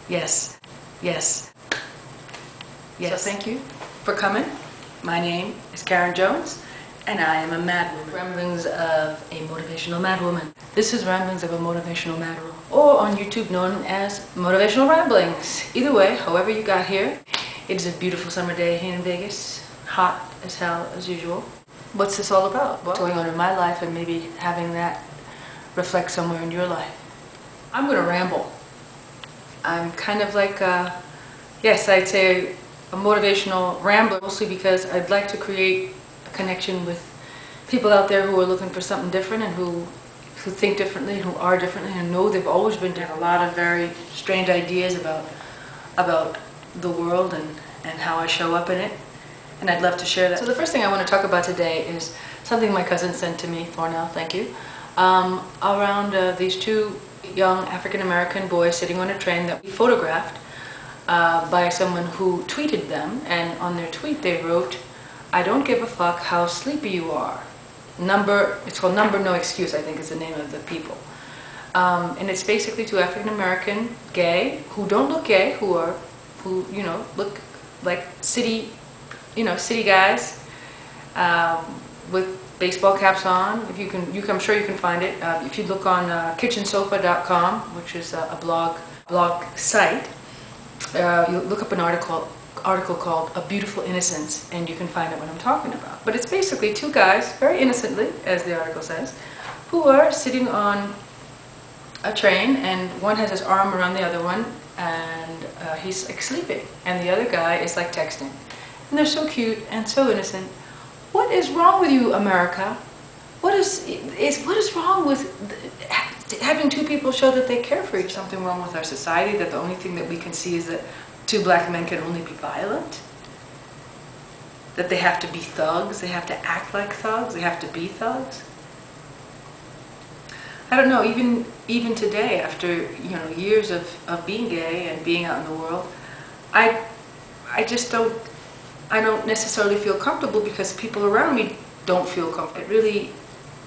Yes, yes, yes. So thank you for coming. My name is Karen Jones, and I am a madwoman. Ramblings of a motivational madwoman. This is Ramblings of a motivational madwoman, or on YouTube known as Motivational Ramblings. Either way, however you got here, it is a beautiful summer day here in Vegas. Hot as hell as usual. What's this all about? What's going on in my life, and maybe having that reflect somewhere in your life? I'm gonna ramble. I'm kind of like, yes, I'd say a motivational rambler, mostly because I'd like to create a connection with people out there who are looking for something different and who think differently, who are differently, and know they've always been different. A lot of very strange ideas about the world and how I show up in it, and I'd love to share that. So the first thing I want to talk about today is something my cousin sent to me, Thornell, thank you, around these two young African-American boys sitting on a train that we photographed by someone who tweeted them, and on their tweet they wrote, "I don't give a fuck how sleepy you are." It's called Number No Excuse, I think is the name of the people. And it's basically two African-American gay, who don't look gay, who look like city guys, with baseball caps on. If you can, I'm sure you can find it. If you look on kitchensofa.com, which is a blog site, you look up an article called "A Beautiful Innocence," and you can find out what I'm talking about. But it's basically two guys, very innocently, as the article says, who are sitting on a train, and one has his arm around the other one, and he's like sleeping, and the other guy is like texting. And they're so cute and so innocent. What is wrong with you, America? What is wrong with having two people show that they care for each other? Something wrong with our society, that the only thing that we can see is that two black men can only be violent? That they have to be thugs, they have to act like thugs, they have to be thugs? I don't know, even today, after years of being gay and being out in the world, I don't necessarily feel comfortable because people around me don't feel comfortable. It really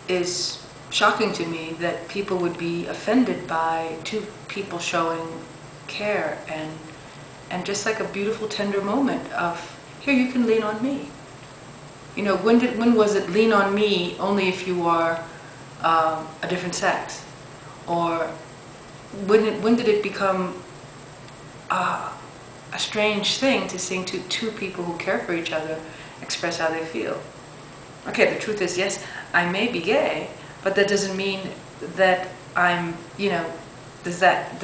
is shocking to me that people would be offended by two people showing care and just like a beautiful, tender moment of, here, you can lean on me. When was it lean on me only if you are a different sex? Or when did it become a strange thing to sing to two people who care for each other express how they feel? Okay, the truth is, yes, I may be gay, but that doesn't mean that I'm, does that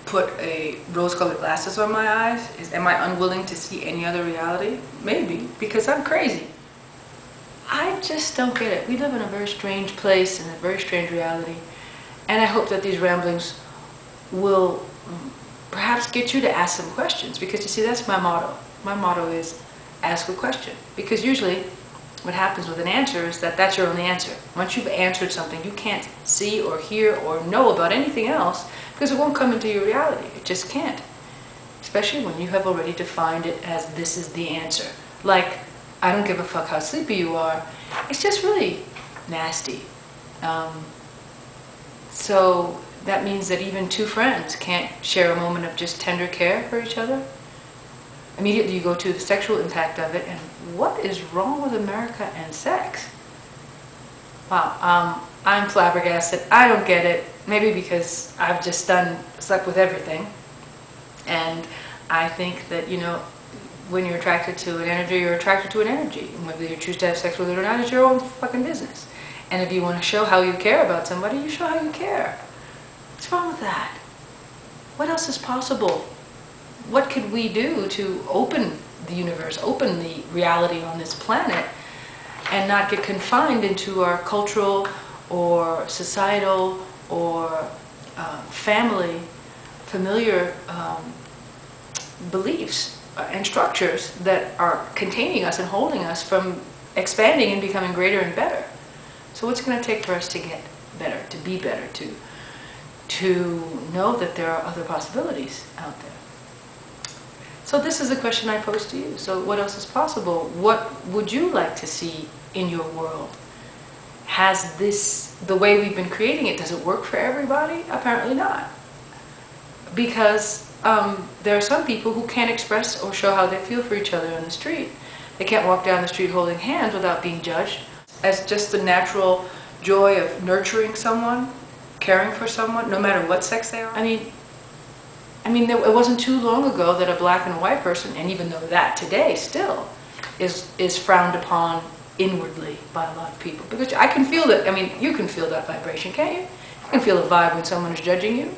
put a rose-colored glasses on my eyes? Am I unwilling to see any other reality? Maybe, because I'm crazy. I just don't get it. We live in a very strange place, in a very strange reality, and I hope that these ramblings will perhaps get you to ask some questions, because you see, that's my motto. My motto is ask a question, because usually what happens with an answer is that that's your only answer. Once you've answered something, you can't see or hear or know about anything else, because it won't come into your reality. It just can't, especially when you have already defined it as this is the answer. Like, I don't give a fuck how sleepy you are. It's just really nasty. So that means that even two friends can't share a moment of just tender care for each other. Immediately you go to the sexual impact of it, and what is wrong with America and sex? Wow, I'm flabbergasted. I don't get it. Maybe because I've just slept with everything. And I think that, when you're attracted to an energy, you're attracted to an energy. And whether you choose to have sex with it or not is your own fucking business. And if you want to show how you care about somebody, you show how you care. What's wrong with that? What else is possible? What could we do to open the universe, open the reality on this planet, and not get confined into our cultural or societal or familiar beliefs and structures that are containing us and holding us from expanding and becoming greater and better? So what's it going to take for us to get better, to be better, to know that there are other possibilities out there? So this is a question I pose to you. So what else is possible? What would you like to see in your world? has this, the way we've been creating it, does it work for everybody? Apparently not. Because there are some people who can't express or show how they feel for each other on the street. They can't walk down the street holding hands without being judged. As just the natural joy of nurturing someone, caring for someone, no matter what sex they are. I mean, it wasn't too long ago that a black and a white person, and even though that today still is frowned upon inwardly by a lot of people. Because I can feel that, you can feel that vibration, can't you? You can feel a vibe when someone is judging you.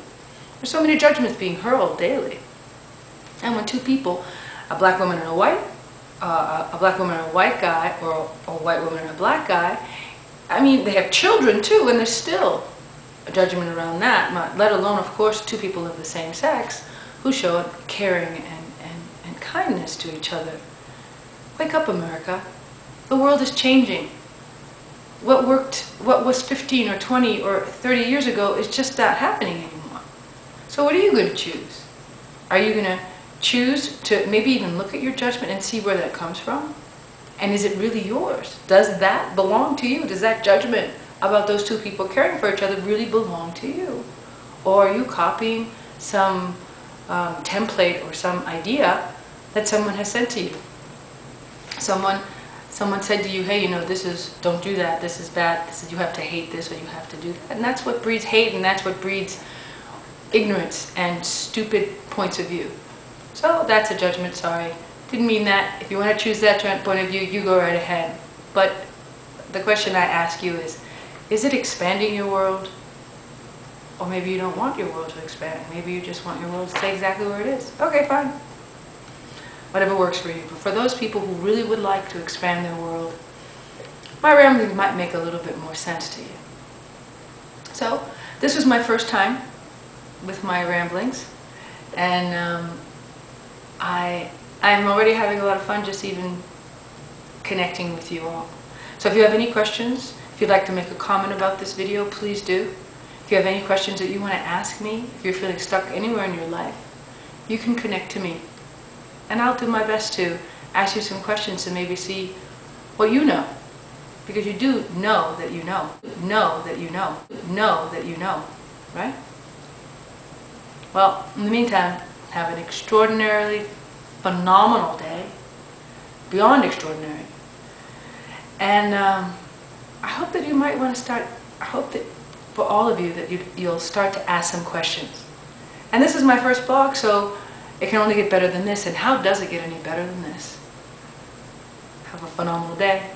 There's so many judgments being hurled daily. And when two people, a black woman and a white guy, or a white woman and a black guy, they have children too, and there's still a judgment around that, let alone, of course, two people of the same sex who show caring and kindness to each other. Wake up, America. The world is changing. What was 15 or 20 or 30 years ago is just not happening anymore. So what are you going to choose? Are you going to choose to maybe even look at your judgment and see where that comes from? And is it really yours? Does that belong to you? Does that judgment about those two people caring for each other really belong to you? Or are you copying some template or some idea that someone has sent to you? Someone said to you, hey, this is, don't do that, this is bad, this is, you have to hate this, or you have to do that. And that's what breeds hate, and that's what breeds ignorance and stupid points of view. So that's a judgment, sorry. Didn't mean that. If you want to choose that point of view, you go right ahead. But the question I ask you is it expanding your world? Or maybe you don't want your world to expand. Maybe you just want your world to stay exactly where it is. Okay, fine. Whatever works for you. But for those people who really would like to expand their world, my ramblings might make a little bit more sense to you. So, this was my first time with my ramblings, and I'm already having a lot of fun just even connecting with you all. So if you have any questions, if you'd like to make a comment about this video, please do. If you have any questions that you want to ask me, if you're feeling stuck anywhere in your life, you can connect to me. And I'll do my best to ask you some questions to maybe see what you know. Because you do know that you know. Know that you know. Know that you know. Right? Well, in the meantime, have an extraordinarily phenomenal day. Beyond extraordinary. And I hope that you might want to start, I hope that for all of you that you'll start to ask some questions. And this is my first blog, so it can only get better than this. And how does it get any better than this? Have a phenomenal day.